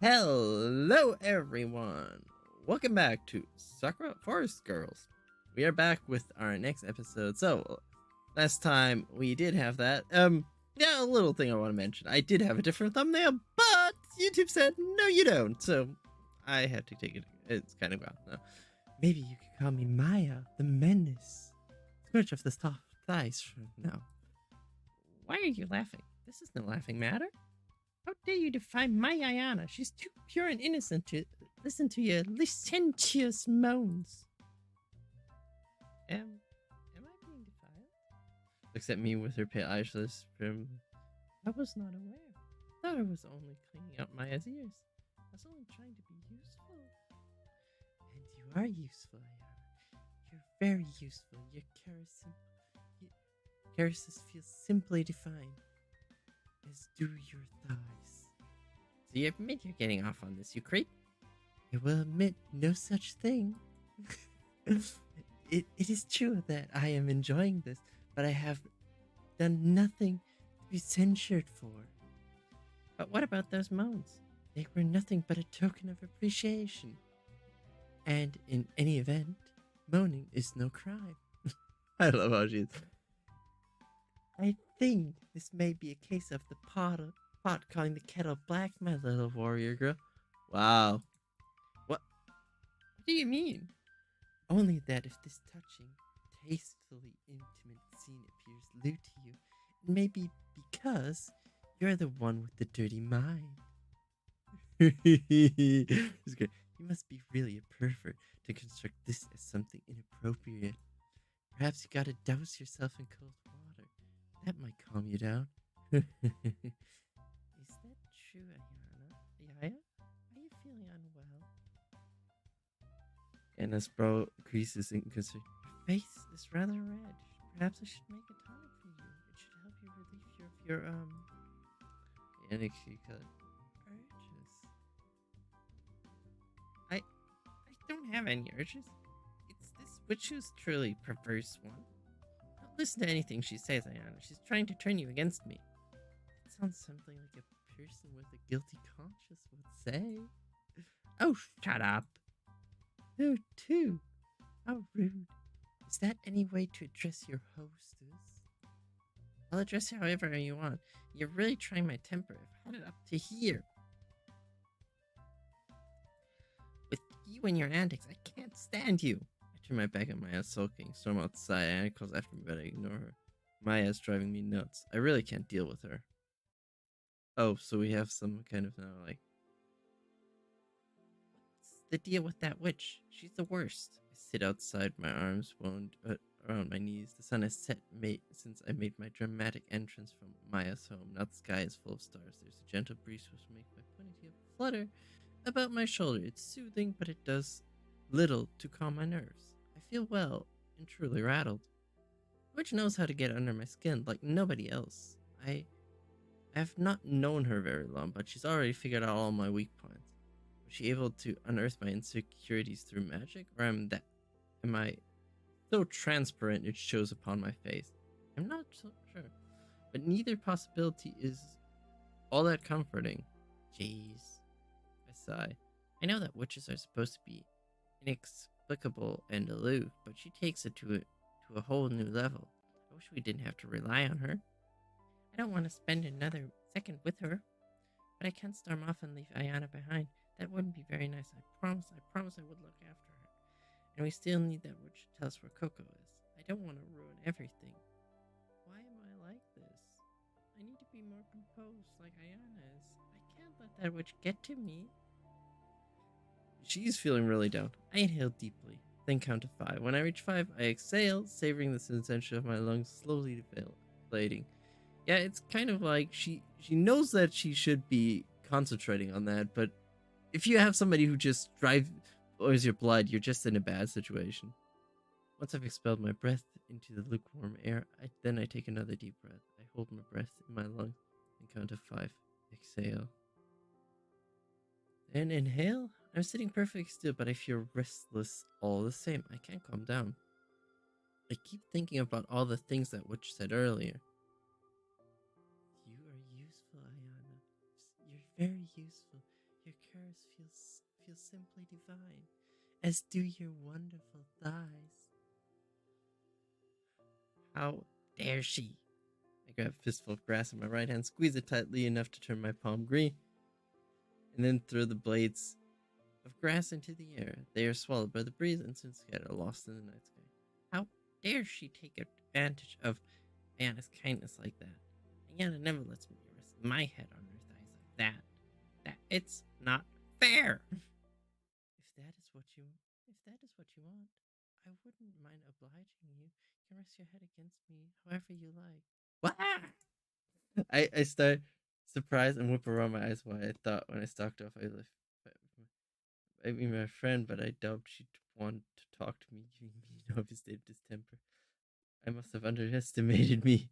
Hello, everyone. Welcome back to Sakura Forest Girls. We are back with our next episode. So, last time we did have that. Yeah, a little thing I want to mention. I did have a different thumbnail, but YouTube said no, you don't. So, I had to take it. It's kind of gone now. Maybe you could call me Maya, the menace. Scourge of the soft thighs from now. Why are you laughing? This is no laughing matter. How dare you defy Maia Yaya? She's too pure and innocent to listen to your licentious moans. Am I being defiled? Looks at me with her pale eyelashes from. I was not aware. Thought I was only cleaning up Maya's ears. I was only trying to be useful. And you are useful, Ayana. You're very useful. Your caresses feel simply defined, as do your thighs. So you admit you're getting off on this, you creep? I will admit no such thing. it is true that I am enjoying this, but I have done nothing to be censured for. But what about those moans? They were nothing but a token of appreciation. And in any event, moaning is no crime. I love how she's. I think this may be a case of the pot calling the kettle black, my little warrior girl. Wow. What do you mean? Only that if this touching, tastefully intimate scene appears lewd to you, it may be because you're the one with the dirty mind. It's good. You must be really a pervert to construct this as something inappropriate. Perhaps you gotta douse yourself in cold water. That might calm you down. Is that true, Ayana? Yaya? Are you feeling unwell? Anna's brow creases in concern. Your face is rather red. Perhaps I should make a tonic for you. It should help you relieve your Anna she cut urges. I don't have any urges. It's this witch who's truly perverse one. Don't listen to anything she says, Ayana. She's trying to turn you against me. It sounds something like a person with a guilty conscience would say. Oh, shut up. No, too. How rude. Is that any way to address your hostess? I'll address you however you want. You're really trying my temper. I've had it up to here. With you and your antics, I can't stand you. I turn my back on Maya sulking, storm outside. Anna calls after me, but I ignore her. Maya's driving me nuts. I really can't deal with her. Oh, so we have some kind of now, like, the deal with that witch? She's the worst. I sit outside, my arms wound around my knees. The sun has set since I made my dramatic entrance from Maya's home. Now the sky is full of stars. There's a gentle breeze which makes my ponytail flutter about my shoulder. It's soothing, but it does little to calm my nerves. I feel well and truly rattled. The witch knows how to get under my skin like nobody else. I have not known her very long, but she's already figured out all my weak points. Was she able to unearth my insecurities through magic, or am I so transparent it shows upon my face? I'm not so sure, but neither possibility is all that comforting. Jeez, I sigh. I know that witches are supposed to be inexplicable and aloof, but she takes it to a whole new level. I wish we didn't have to rely on her. I don't want to spend another second with her, but I can't storm off and leave Ayana behind. That wouldn't be very nice. I promise I would look after her. And we still need that witch to tell us where Coco is. I don't want to ruin everything. Why am I like this? I need to be more composed like Ayana is. I can't let that witch get to me. She's feeling really down. I inhale deeply, then count to 5. When I reach 5, I exhale, savoring the sensation of my lungs slowly deflating. Yeah, it's kind of like she knows that she should be concentrating on that, but if you have somebody who just boils your blood, you're just in a bad situation. Once I've expelled my breath into the lukewarm air, then I take another deep breath. I hold my breath in my lungs and count to 5. Exhale. Then inhale. I'm sitting perfectly still, but I feel restless all the same. I can't calm down. I keep thinking about all the things that witch said earlier. You are useful, Ayana. You're very useful. Your stars feel simply divine, as do your wonderful thighs. How dare she? I grab a fistful of grass in my right hand, squeeze it tightly enough to turn my palm green, and then throw the blades of grass into the air. They are swallowed by the breeze and soon scatter, lost in the night sky. How dare she take advantage of Ayana's kindness like that? Ayana never lets me rest my head on her thighs like that. It's not fair. If that is what you want, I wouldn't mind obliging you. You can rest your head against me however you like. What? I start surprised and whip around my eyes why I thought when I stalked off I mean my friend, but I doubt she'd want to talk to me, giving me no obvious state of distemper. I must have underestimated me.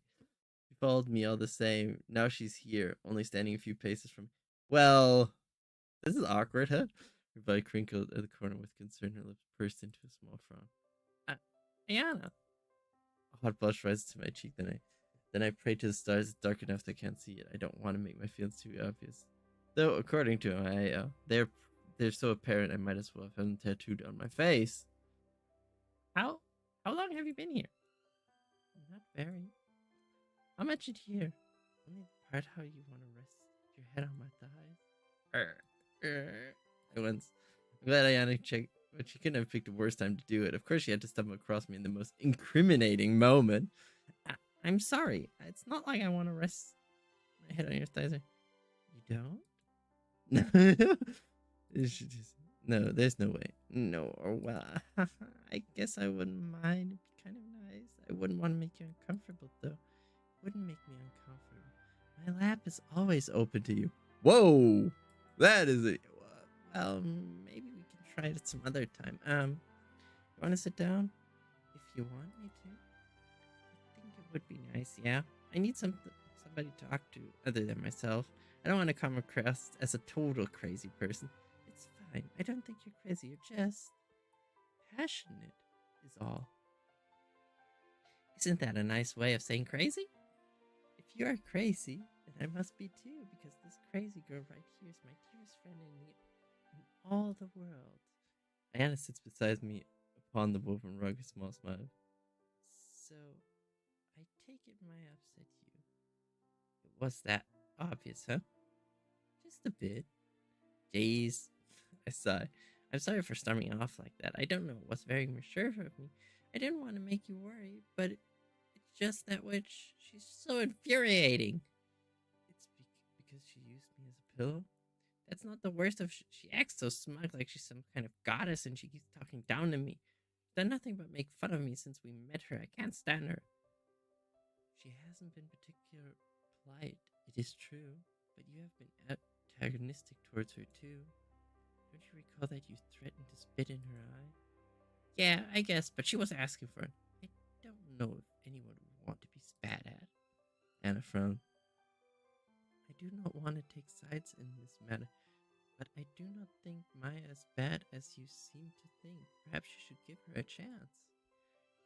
She followed me all the same. Now she's here, only standing a few paces from me. Well, this is awkward, huh? Her body crinkled at the corner with concern. Her lips pursed into a small frown. Ayana. A hot blush rises to my cheek. Then I pray to the stars. It's dark enough they can't see it. I don't want to make my feelings too obvious. Though, according to Maia, they're so apparent. I might as well have them tattooed on my face. How long have you been here? Not very. How much did you hear? Only the part how you want to rest your head on my thighs. I'm glad Ayana checked, but she couldn't have picked a worse time to do it. Of course, she had to stumble across me in the most incriminating moment. I'm sorry. It's not like I want to rest my head on your thighs. You don't? No, there's no way. No, or well, I guess I wouldn't mind. It'd be kind of nice. I wouldn't want to make you uncomfortable, though. It wouldn't make me uncomfortable. My lap is always open to you. Whoa! That is it. Well, maybe we can try it some other time. You want to sit down? If you want me to. I think it would be nice, yeah? I need somebody to talk to other than myself. I don't want to come across as a total crazy person. It's fine. I don't think you're crazy. You're just passionate, is all. Isn't that a nice way of saying crazy? If you are crazy, then I must be too, because this crazy girl right here is my dearest friend in all the world. Diana sits beside me upon the woven rug, a small smile. So, I take it Maya upset you. It was that obvious, huh? Just a bit. Jeez. I sigh. I'm sorry for storming off like that. I don't know. It was very mature of me. I didn't want to make you worry, but it's just that witch. She's so infuriating. It's because she used me as a pillow? That's not the worst of she acts so smug like she's some kind of goddess and she keeps talking down to me. She's done nothing but make fun of me since we met her. I can't stand her. She hasn't been particularly polite, it is true, but you have been antagonistic towards her too. Don't you recall that you threatened to spit in her eye? Yeah, I guess, but she was asking for it. I don't know if anyone would want to be spat at. Anna frowned. I do not want to take sides in this matter, but I do not think Maya is bad as you seem to think. Perhaps you should give her a chance.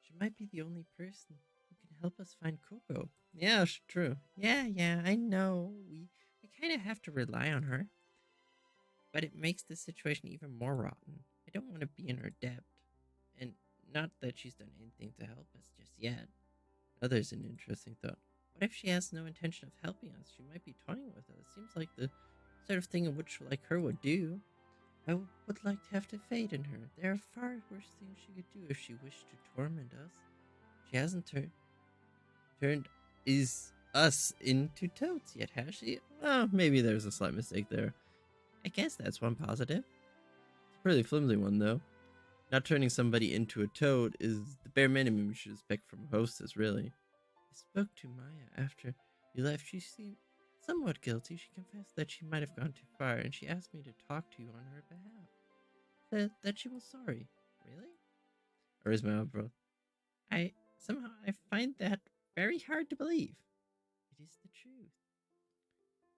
She might be the only person who can help us find Coco. Yeah, true. Yeah, I know. We kind of have to rely on her. But it makes the situation even more rotten. I don't want to be in her debt. And not that she's done anything to help us just yet. Now there's an interesting thought. What if she has no intention of helping us? She might be toying with us. Seems like the sort of thing a witch like her would do. I would like to have the fate in her. There are far worse things she could do if she wished to torment us. She hasn't turned us into toads yet, has she? Well, maybe there's a slight mistake there. I guess that's one positive. It's a pretty flimsy one, though. Not turning somebody into a toad is the bare minimum you should expect from a hostess, really. I spoke to Maya after you left. She seemed somewhat guilty. She confessed that she might have gone too far, and she asked me to talk to you on her behalf. That she was sorry. Really? Or is my eyebrow? I find that very hard to believe. It is the truth.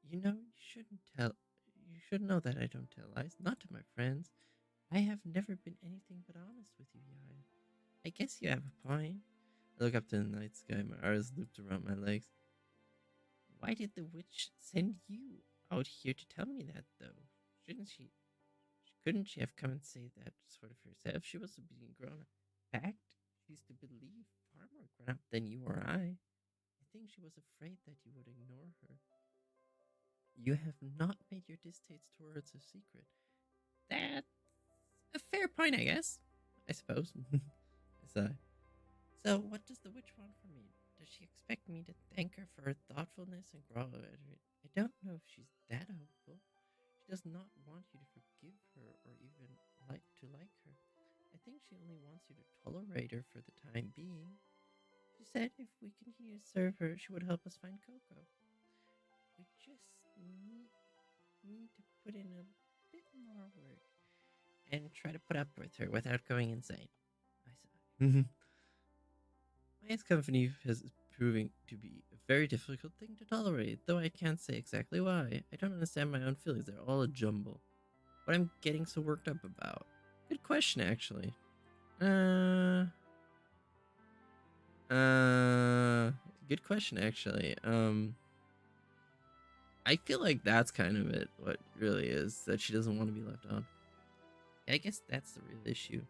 You know, you should know that I don't tell lies, not to my friends. I have never been anything but honest with you, Yaya. I guess you have a point. I look up to the night sky, my arms looped around my legs. Why did the witch send you out here to tell me that, though? Shouldn't she? Couldn't she have come and say that sort of herself? She was being grown up. Fact, she's to believe far more grown up than you or I. I think she was afraid that you would ignore her. You have not made your distaste towards a secret. That's a fair point, I guess. I suppose. So, so, what does the witch want from me? Does she expect me to thank her for her thoughtfulness and grow out of it? I don't know if she's that hopeful. She does not want you to forgive her or even like her. I think she only wants you to tolerate her for the time being. She said if we continue to serve her, she would help us find Coco. We just need to put in a bit more work and try to put up with her without going insane. I sigh. Maya's company is proving to be a very difficult thing to tolerate, though I can't say exactly why. I don't understand my own feelings, they're all a jumble. What I'm getting so worked up about? Good question, actually. Good question, actually. I feel like that's kind of it, what really is, that she doesn't want to be left on. I guess that's the real issue.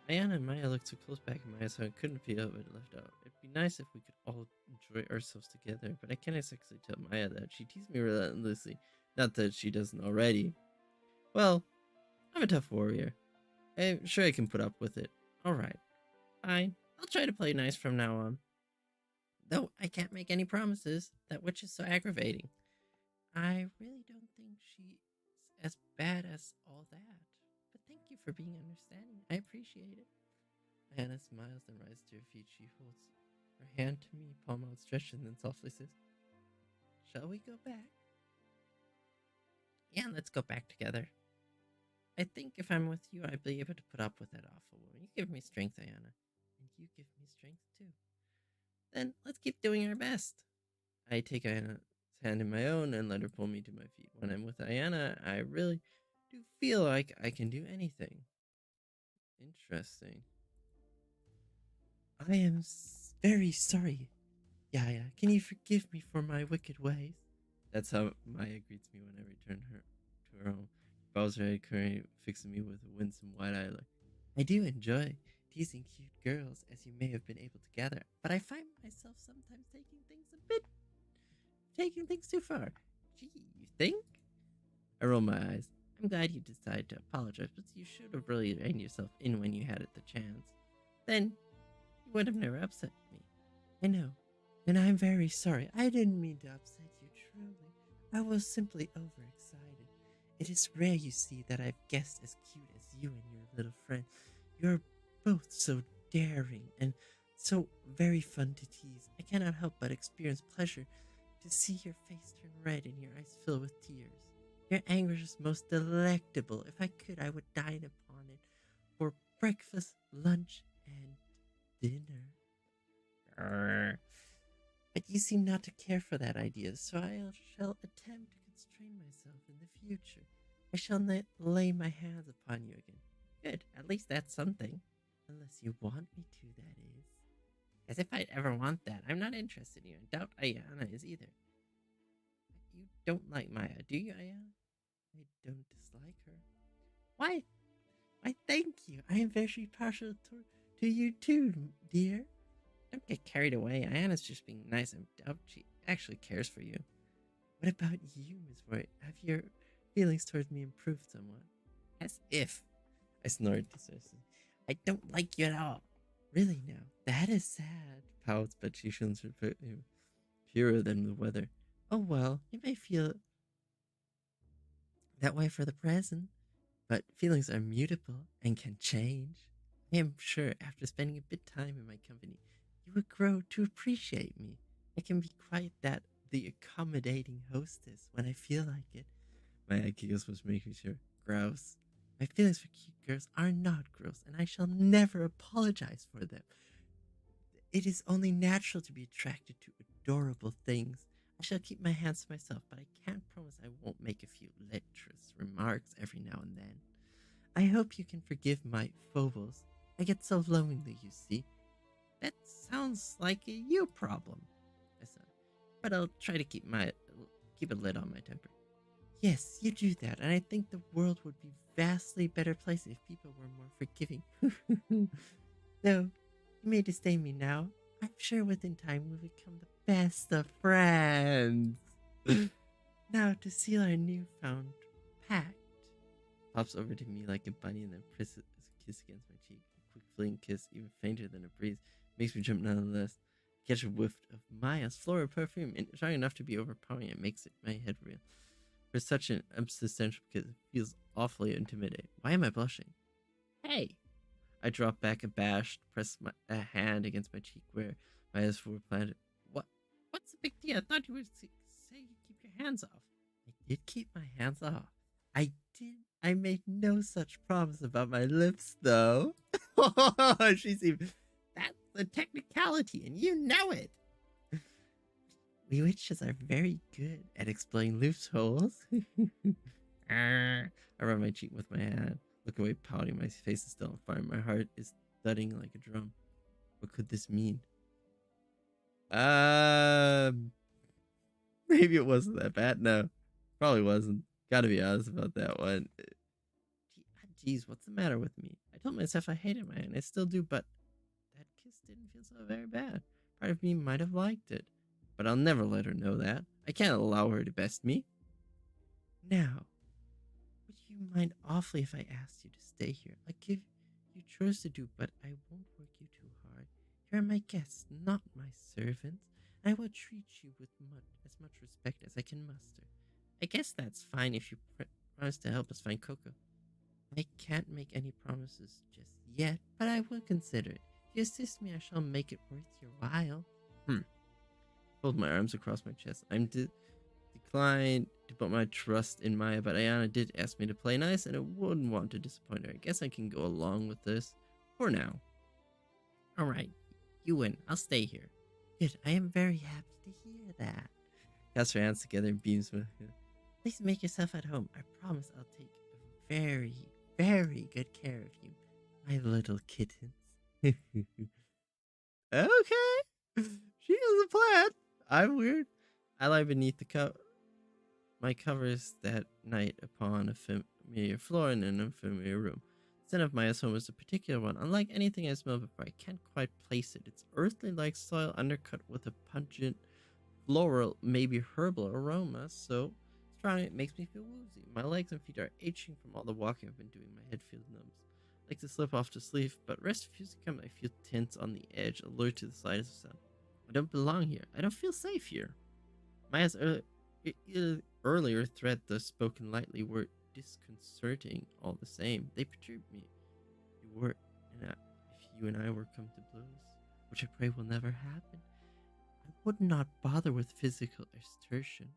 Ayana and Maya looked so close back in Maya, so I couldn't feel it left out. It'd be nice if we could all enjoy ourselves together, but I can't exactly tell Maya that. She teased me relentlessly. Not that she doesn't already. Well, I'm a tough warrior. I'm sure I can put up with it. Alright, fine. I'll try to play nice from now on. Though I can't make any promises. That witch is so aggravating. I really don't think she's as bad as all that. But thank you for being understanding. I appreciate it. Anna smiles and rises to her feet. She holds her hand to me, palm outstretched, and then softly says, "Shall we go back?" Yeah, let's go back together. I think if I'm with you, I'll be able to put up with that awful woman. You give me strength, Ayana. And you give me strength, too. Then let's keep doing our best. I take Ayana's hand in my own and let her pull me to my feet. When I'm with Ayana, I really do feel like I can do anything. Interesting. I am very sorry, Yaya. Can you forgive me for my wicked ways? That's how Maya greets me when I return her to her home. Bows her head, currently fixing me with a winsome wide eye. Like, I do enjoy teasing cute girls, as you may have been able to gather, but I find myself sometimes taking things too far. Gee, you think? I roll my eyes. I'm glad you decided to apologize, but you should have really reined yourself in when you had it the chance. Then you would have never upset me. I know, and I'm very sorry. I didn't mean to upset you, truly. I was simply overexcited. It is rare, you see, that I've guessed as cute as you and your little friend. You're both so daring and so very fun to tease. I cannot help but experience pleasure to see your face turn red and your eyes fill with tears. Your anguish is most delectable. If I could, I would dine upon it for breakfast, lunch, and dinner. Grr. But you seem not to care for that idea, so I shall attempt to constrain myself in the future. I shall not lay my hands upon you again. Good, at least that's something. Unless you want me to, that is. As if I'd ever want that. I'm not interested in you. I doubt Ayana is either. You don't like Maya, do you, Ayana? I don't dislike her. Why? Why, thank you. I am very partial to you too, dear. Don't get carried away. Ayana's just being nice. I doubt she actually cares for you. What about you, Miss White? Have your feelings towards me improved somewhat? As if. I snorted decisively. I don't like you at all. Really now? That is sad. Pouts, but she shouldn't purer than the weather. Oh well, you may feel that way for the present, but feelings are mutable and can change. I am sure after spending a bit time in my company, you would grow to appreciate me. I can be quite the accommodating hostess when I feel like it. My giggles was making sure. Gross. My feelings for cute girls are not gross, and I shall never apologize for them. It is only natural to be attracted to adorable things. I shall keep my hands to myself, but I can't promise I won't make a few lecherous remarks every now and then. I hope you can forgive my foibles. I get so lonely, you see. That sounds like a you problem, I said. But I'll try to keep a lid on my temper. Yes, you do that, and I think the world would be vastly better place if people were more forgiving. Though, you may disdain me now, I'm sure within time we'll become the best of friends. Now, to seal our newfound pact, pops over to me like a bunny and then presses a kiss against my cheek. A quick fleeting kiss, even fainter than a breeze, makes me jump nonetheless. I catch a whiff of Maya's floral perfume, and strong enough to be overpowering. It makes my head reel. For such an existential kiss, it feels awfully intimidating. Why am I blushing? Hey! I drop back abashed, press a hand against my cheek where my eyes were planted. What? What's the big deal? I thought you would say you keep your hands off. I did keep my hands off. I did. I made no such promise about my lips, though. She's even. That's a technicality, and you know it. We witches are very good at explaining loopholes. I rub my cheek with my hand, look away, pouting. My face is still on fire. My heart is thudding like a drum. What could this mean? Maybe it wasn't that bad. No, probably wasn't. Gotta be honest about that one. Geez, what's the matter with me? I told myself I hated my hand. I still do, but that kiss didn't feel so very bad. Part of me might have liked it, but I'll never let her know that. I can't allow her to best me. Now, would you mind awfully if I asked you to stay here? I give you chores to do, but I won't work you too hard. You're my guests, not my servants. I will treat you with as much respect as I can muster. I guess that's fine if you promise to help us find Coco. I can't make any promises just yet, but I will consider it. If you assist me, I shall make it worth your while. Fold my arms across my chest. I'm declined to put my trust in Maya, but Ayana did ask me to play nice, and I wouldn't want to disappoint her. I guess I can go along with this for now. All right, you win. I'll stay here. Good. I am very happy to hear that. Clasps her hands together and beams with her. Please make yourself at home. I promise I'll take very, very good care of you, my little kittens. Okay. She has a plan. I'm weird. I lie beneath my covers that night upon a familiar floor in an unfamiliar room. The scent of Maya's home is a particular one. Unlike anything I smelled before, I can't quite place it. It's earthly-like soil undercut with a pungent, floral, maybe herbal aroma, so strong it makes me feel woozy. My legs and feet are itching from all the walking I've been doing. My head feels numb. I like to slip off to sleep, but rest refuses to come. I feel tense on the edge, alert to the slightest sound. I don't belong here. I don't feel safe here. Maya's earlier threat, though spoken lightly, were disconcerting all the same. They perturbed me. If you and I were come to blows, which I pray will never happen, I would not bother with physical extortion.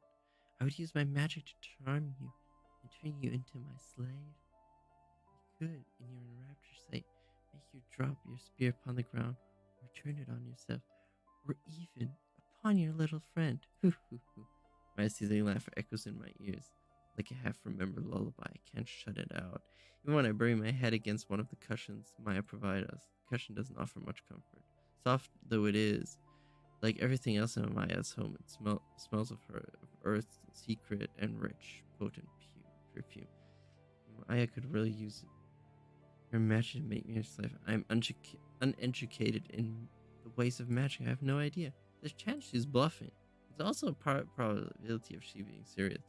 I would use my magic to charm you and turn you into my slave. I could, in your enraptured sight, make you drop your spear upon the ground, or turn it on yourself, or even upon your little friend. My seething laughter echoes in my ears. Like a half-remembered lullaby, I can't shut it out. Even when I bury my head against one of the cushions Maya provided us, the cushion doesn't offer much comfort. Soft though it is, like everything else in Maya's home, it smells of her, of earth's secret and rich, potent perfume. Maya could really use her magic to make me her slave. I'm uneducated in the ways of magic. I have no idea. There's a chance she's bluffing. There's also a probability of she being serious.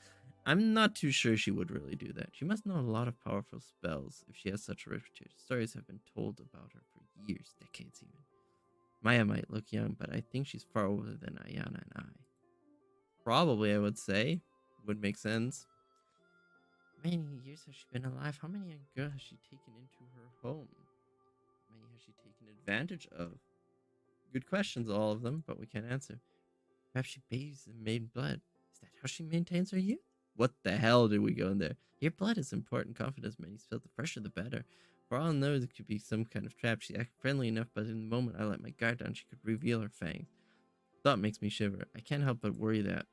I'm not too sure she would really do that. She must know a lot of powerful spells if she has such a reputation. Stories have been told about her for years, decades even. Maya might look young, but I think she's far older than Ayana and I. Probably, I would say. Would make sense. How many years has she been alive? How many young girls has she taken into her home? How many has she taken advantage of? Good questions, all of them, but we can't answer. Perhaps she bathes in maiden blood. Is that how she maintains her youth? What the hell did we go in there? Your blood is important confidence, many feel the fresher the better. For all I know, there could be some kind of trap. She acted friendly enough, but in the moment I let my guard down, she could reveal her fangs. Thought makes me shiver. I can't help but worry that.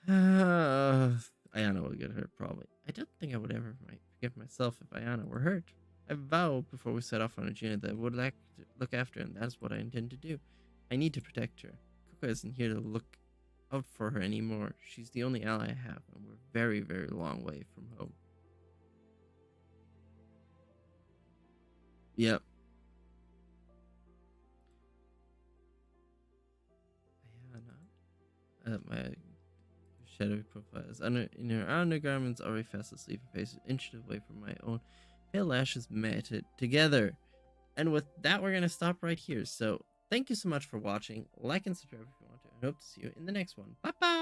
Ayana will get hurt, probably. I don't think I would ever forgive myself if Ayana were hurt. I vowed before we set off on a journey that I would look after her, and that's what I intend to do. I need to protect her. Coco isn't here to look out for her anymore. She's the only ally I have, and we're very, very long way from home. Yep. My shadowy profile is in her undergarments, already fast asleep, her face is inches away from my own. Pale lashes matted together. And with that, we're going to stop right here. So, thank you so much for watching. Like and subscribe if you want to. I hope to see you in the next one. Bye bye!